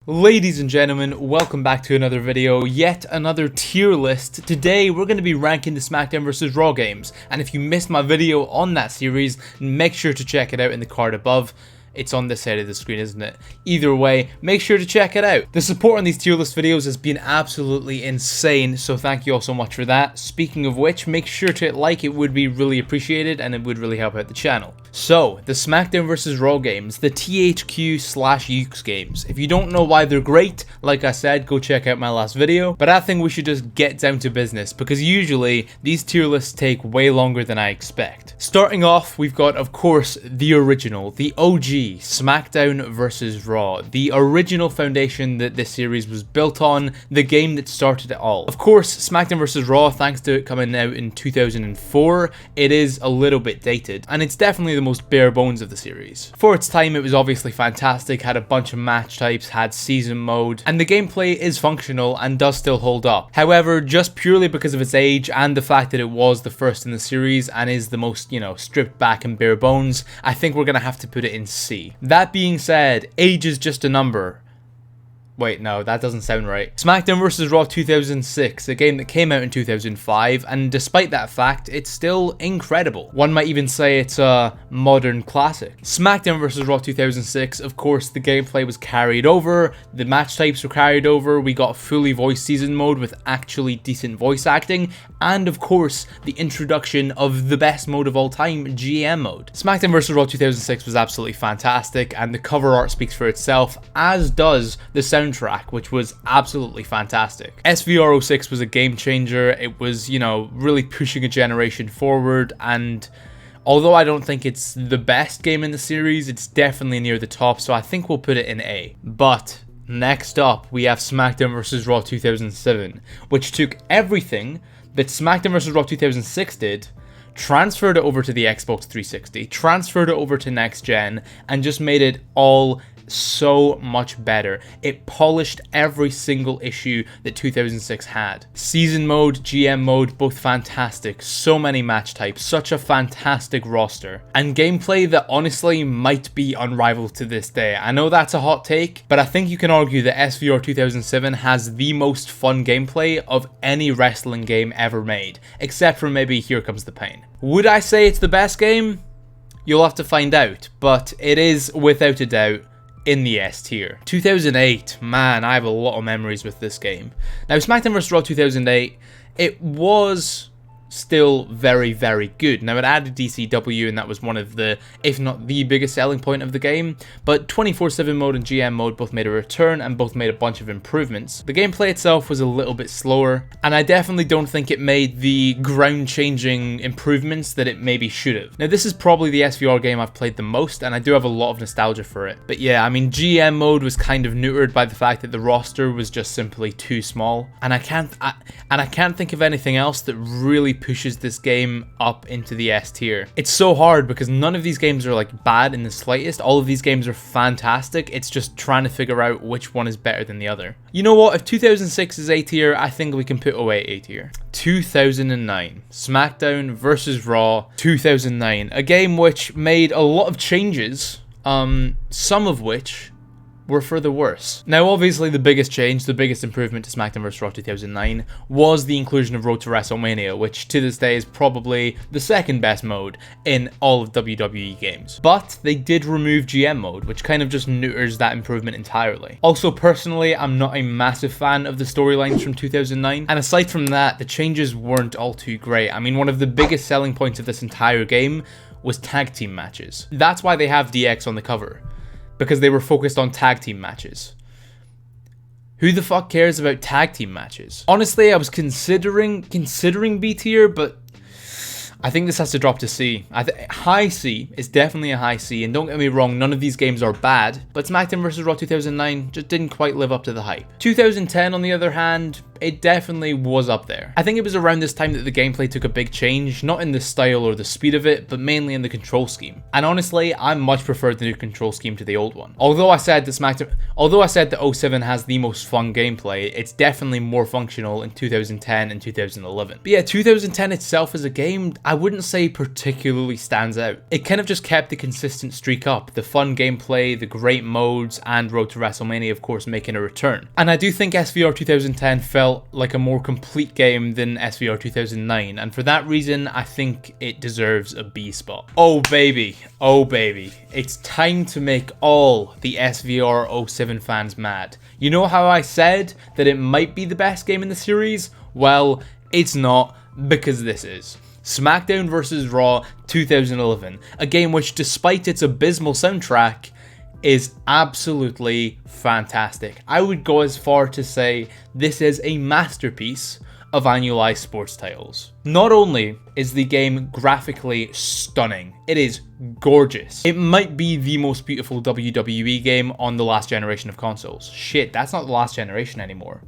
Ladies and gentlemen, welcome back to another video, yet another tier list. Today we're going to be ranking the Smackdown vs Raw games, and if you missed my video on that series, make sure to check it out in the card above. It's on this side of the screen, isn't it? Either way, make sure to check it out. The support on these tier list videos has been absolutely insane, so thank you all so much for that. Speaking of which, make sure to hit like, it would be really appreciated and it would really help out the channel. So, the Smackdown vs Raw games, the THQ/Ukes games. If you don't know why they're great, like I said, go check out my last video. But I think we should just get down to business, because usually these tier lists take way longer than I expect. Starting off, we've got, of course, the original, the OG, Smackdown vs Raw. The original foundation that this series was built on, the game that started it all. Of course, Smackdown vs Raw, thanks to it coming out in 2004, it is a little bit dated, and it's definitely the most bare bones of the series. For its time, it was obviously fantastic, had a bunch of match types, had season mode, and the gameplay is functional and does still hold up. However, just purely because of its age and the fact that it was the first in the series and is the most, stripped back and bare bones, I think we're gonna have to put it in C. That being said, age is just a number. Wait, no, that doesn't sound right. Smackdown vs Raw 2006, a game that came out in 2005, and despite that fact, it's still incredible. One might even say it's a modern classic. Smackdown vs Raw 2006, of course, the gameplay was carried over, the match types were carried over, we got fully voiced season mode with actually decent voice acting, and of course, the introduction of the best mode of all time, GM mode. Smackdown vs Raw 2006 was absolutely fantastic, and the cover art speaks for itself, as does the soundtrack, which was absolutely fantastic. SVR06 was a game changer. It was, really pushing a generation forward, and although I don't think it's the best game in the series, it's definitely near the top, so I think we'll put it in A. But next up, we have Smackdown vs Raw 2007, which took everything that Smackdown vs Raw 2006 did, transferred it over to the Xbox 360, transferred it over to next gen, and just made it all so much better. It polished every single issue that 2006 had. Season mode, GM mode, both fantastic. So many match types, such a fantastic roster, and gameplay that honestly might be unrivaled to this day. I know that's a hot take, but I think you can argue that SVR 2007 has the most fun gameplay of any wrestling game ever made, except for maybe Here Comes the Pain. Would I say it's the best game? You'll have to find out, but it is without a doubt in the S tier. 2008, man, I have a lot of memories with this game. Now, Smackdown vs Raw 2008, it was still very, very good. Now, it added DCW, and that was one of the, if not the biggest selling point of the game, but 24/7 mode and GM mode both made a return and both made a bunch of improvements. The gameplay itself was a little bit slower, and I definitely don't think it made the ground-changing improvements that it maybe should have. Now, this is probably the SVR game I've played the most, and I do have a lot of nostalgia for it. But yeah, I mean, GM mode was kind of neutered by the fact that the roster was just simply too small, and I can't think of anything else that really pushes this game up into the S tier. It's so hard because none of these games are like bad in the slightest. All of these games are fantastic. It's just trying to figure out which one is better than the other. You know what? If 2006 is A tier, I think we can put away A tier. 2009, Smackdown vs Raw 2009, a game which made a lot of changes, some of which were for the worse. Now, obviously, the biggest change, the biggest improvement to Smackdown vs Raw 2009 was the inclusion of Road to Wrestlemania, which to this day is probably the second best mode in all of WWE games. But they did remove GM mode, which kind of just neuters that improvement entirely. Also, personally, I'm not a massive fan of the storylines from 2009, and aside from that, the changes weren't all too great. I mean, one of the biggest selling points of this entire game was tag team matches. That's why they have DX on the cover, because they were focused on tag team matches. Who the fuck cares about tag team matches? Honestly, I was considering B tier, but I think this has to drop to C. High C is definitely a high C, and don't get me wrong, none of these games are bad, but Smackdown vs Raw 2009 just didn't quite live up to the hype. 2010, on the other hand, it definitely was up there. I think it was around this time that the gameplay took a big change, not in the style or the speed of it, but mainly in the control scheme. And honestly, I much preferred the new control scheme to the old one. Although I said that 07 has the most fun gameplay, it's definitely more functional in 2010 and 2011. But yeah, 2010 itself as a game, I wouldn't say particularly stands out. It kind of just kept the consistent streak up, the fun gameplay, the great modes, and Road to WrestleMania of course making a return. And I do think SVR 2010 felt like a more complete game than SVR 2009, and for that reason I think it deserves a B spot. Oh baby, it's time to make all the SVR 07 fans mad. You know how I said that it might be the best game in the series? Well, it's not, because this is Smackdown vs. Raw 2011, a game which, despite its abysmal soundtrack, is absolutely fantastic. I would go as far to say this is a masterpiece of annualized sports titles. Not only is the game graphically stunning, it is gorgeous. It might be the most beautiful WWE game on the last generation of consoles. Shit, that's not the last generation anymore.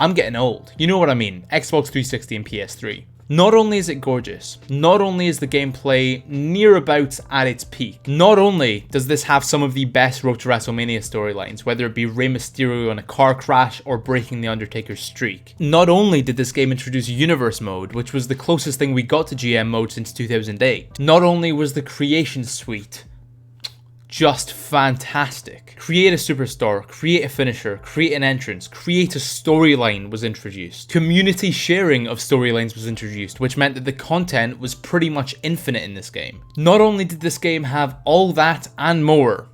I'm getting old. You know what I mean. Xbox 360 and PS3. Not only is it gorgeous, not only is the gameplay near about at its peak, not only does this have some of the best Road to WrestleMania storylines, whether it be Rey Mysterio in a car crash or breaking The Undertaker's streak. Not only did this game introduce Universe Mode, which was the closest thing we got to GM mode since 2008, not only was the Creation Suite just fantastic. Create a superstar, create a finisher, create an entrance, create a storyline was introduced. Community sharing of storylines was introduced, which meant that the content was pretty much infinite in this game. Not only did this game have all that and more,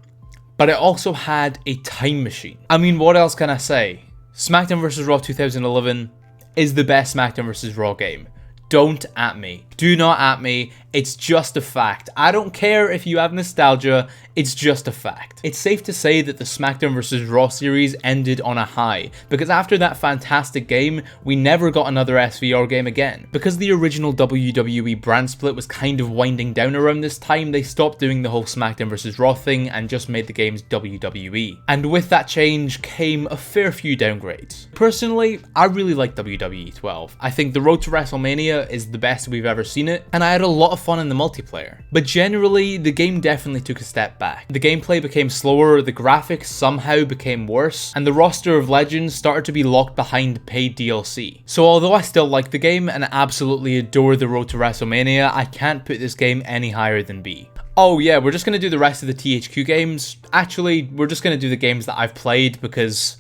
but it also had a time machine. I mean, what else can I say? Smackdown vs. Raw 2011 is the best Smackdown vs. Raw game. Don't at me. Do not at me. It's just a fact. I don't care if you have nostalgia, it's just a fact. It's safe to say that the Smackdown vs. Raw series ended on a high, because after that fantastic game, we never got another SVR game again. Because the original WWE brand split was kind of winding down around this time, they stopped doing the whole Smackdown vs. Raw thing and just made the games WWE. And with that change came a fair few downgrades. Personally, I really like WWE 12. I think the Road to WrestleMania is the best we've ever seen it, and I had a lot of fun in the multiplayer. But generally, the game definitely took a step back. The gameplay became slower, the graphics somehow became worse, and the roster of legends started to be locked behind paid DLC. So although I still like the game and absolutely adore the Road to WrestleMania, I can't put this game any higher than B. Oh yeah, we're just going to do the rest of the THQ games. Actually, we're just going to do the games that I've played because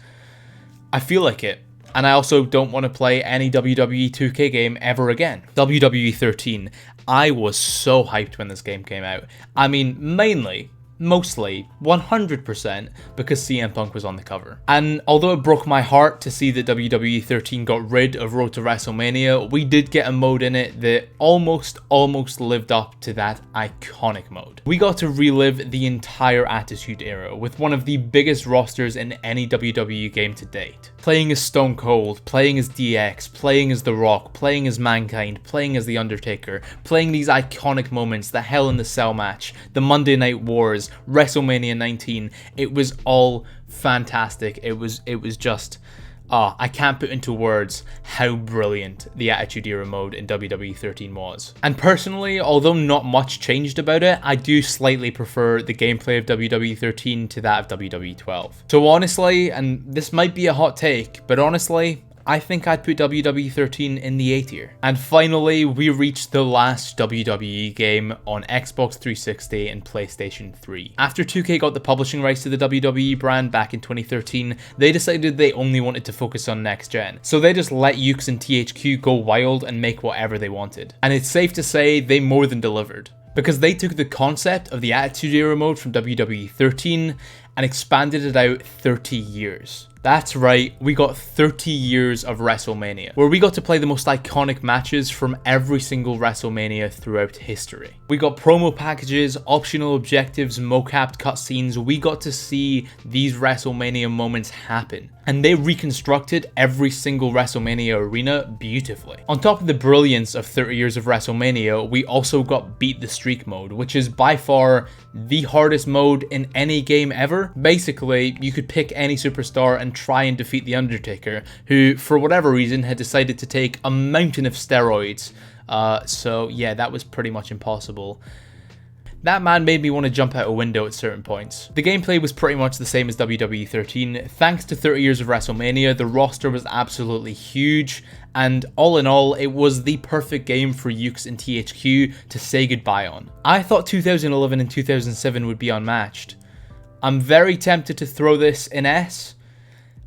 I feel like it. And I also don't want to play any WWE 2K game ever again. WWE 13. I was so hyped when this game came out. I mean, mostly, 100% because CM Punk was on the cover. And although it broke my heart to see that WWE 13 got rid of Road to WrestleMania, we did get a mode in it that almost lived up to that iconic mode. We got to relive the entire Attitude Era with one of the biggest rosters in any WWE game to date. Playing as Stone Cold, playing as DX, playing as The Rock, playing as Mankind, playing as The Undertaker, playing these iconic moments, the Hell in the Cell match, the Monday Night Wars, WrestleMania 19, it was all fantastic. It was just, I can't put into words how brilliant the Attitude Era mode in WWE 13 was. And personally, although not much changed about it, I do slightly prefer the gameplay of WWE 13 to that of WWE 12. So honestly, and this might be a hot take, but honestly, I think I'd put WWE 13 in the A tier. And finally, we reached the last WWE game on Xbox 360 and PlayStation 3. After 2K got the publishing rights to the WWE brand back in 2013, they decided they only wanted to focus on next gen. So they just let Yuke's and THQ go wild and make whatever they wanted. And it's safe to say they more than delivered, because they took the concept of the Attitude Era mode from WWE 13 and expanded it out 30 years. That's right, we got 30 years of WrestleMania, where we got to play the most iconic matches from every single WrestleMania throughout history. We got promo packages, optional objectives, mocapped cutscenes. We got to see these WrestleMania moments happen, and they reconstructed every single WrestleMania arena beautifully. On top of the brilliance of 30 years of WrestleMania, we also got Beat the Streak mode, which is by far the hardest mode in any game ever. Basically, you could pick any superstar and try and defeat The Undertaker, who, for whatever reason, had decided to take a mountain of steroids. So yeah, that was pretty much impossible. that man made me want to jump out a window at certain points. The gameplay was pretty much the same as WWE 13. Thanks to 30 years of Wrestlemania, the roster was absolutely huge, and all in all, it was the perfect game for Yuke's and THQ to say goodbye on. I thought 2011 and 2007 would be unmatched. I'm very tempted to throw this in S,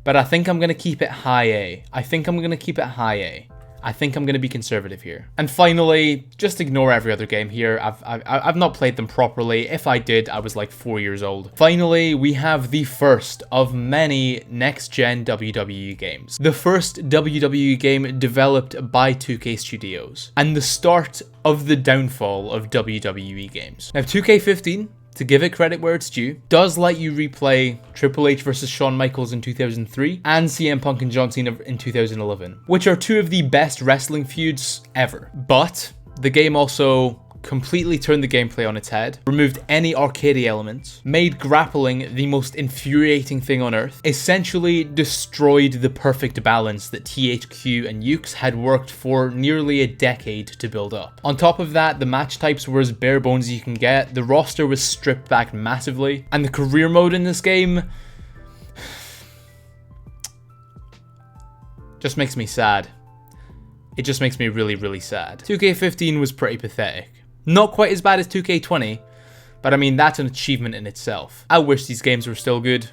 but I think I'm going to keep it high A. I think I'm going to be conservative here. And finally, just ignore every other game here. I've not played them properly. If I did, I was like 4 years old. Finally, we have the first of many next-gen WWE games. The first WWE game developed by 2K Studios, and the start of the downfall of WWE Games. Now, 2K15, to give it credit where it's due, does let you replay Triple H versus Shawn Michaels in 2003 and CM Punk and John Cena in 2011, which are two of the best wrestling feuds ever. But the game also completely turned the gameplay on its head, removed any arcadey elements, made grappling the most infuriating thing on earth, essentially destroyed the perfect balance that THQ and Yuke's had worked for nearly a decade to build up. On top of that, the match types were as bare bones as you can get, the roster was stripped back massively, and the career mode in this game just makes me sad. It just makes me really, really sad. 2K15 was pretty pathetic. Not quite as bad as 2K20, but I mean, that's an achievement in itself. I wish these games were still good.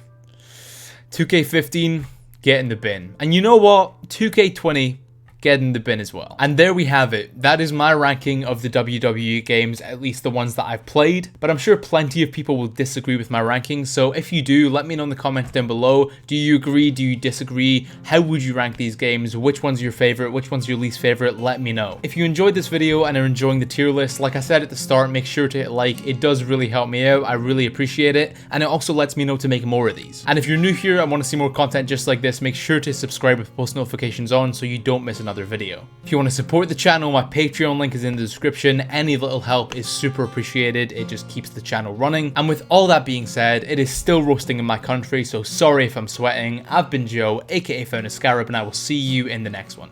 2K15, get in the bin. And you know what? 2K20, get in the bin as well. And there we have it. That is my ranking of the WWE games, at least the ones that I've played. But I'm sure plenty of people will disagree with my rankings. So if you do, let me know in the comments down below. Do you agree? Do you disagree? How would you rank these games? Which one's your favorite? Which one's your least favorite? Let me know. If you enjoyed this video and are enjoying the tier list, like I said at the start, make sure to hit like. It does really help me out. I really appreciate it. And it also lets me know to make more of these. And if you're new here and want to see more content just like this, make sure to subscribe with post notifications on so you don't miss another video. If you want to support the channel, my Patreon link is in the description. Any little help is super appreciated. It just keeps the channel running. And with all that being said, it is still roasting in my country, so sorry if I'm sweating. I've been Joe, aka Founder Scarab, and I will see you in the next one.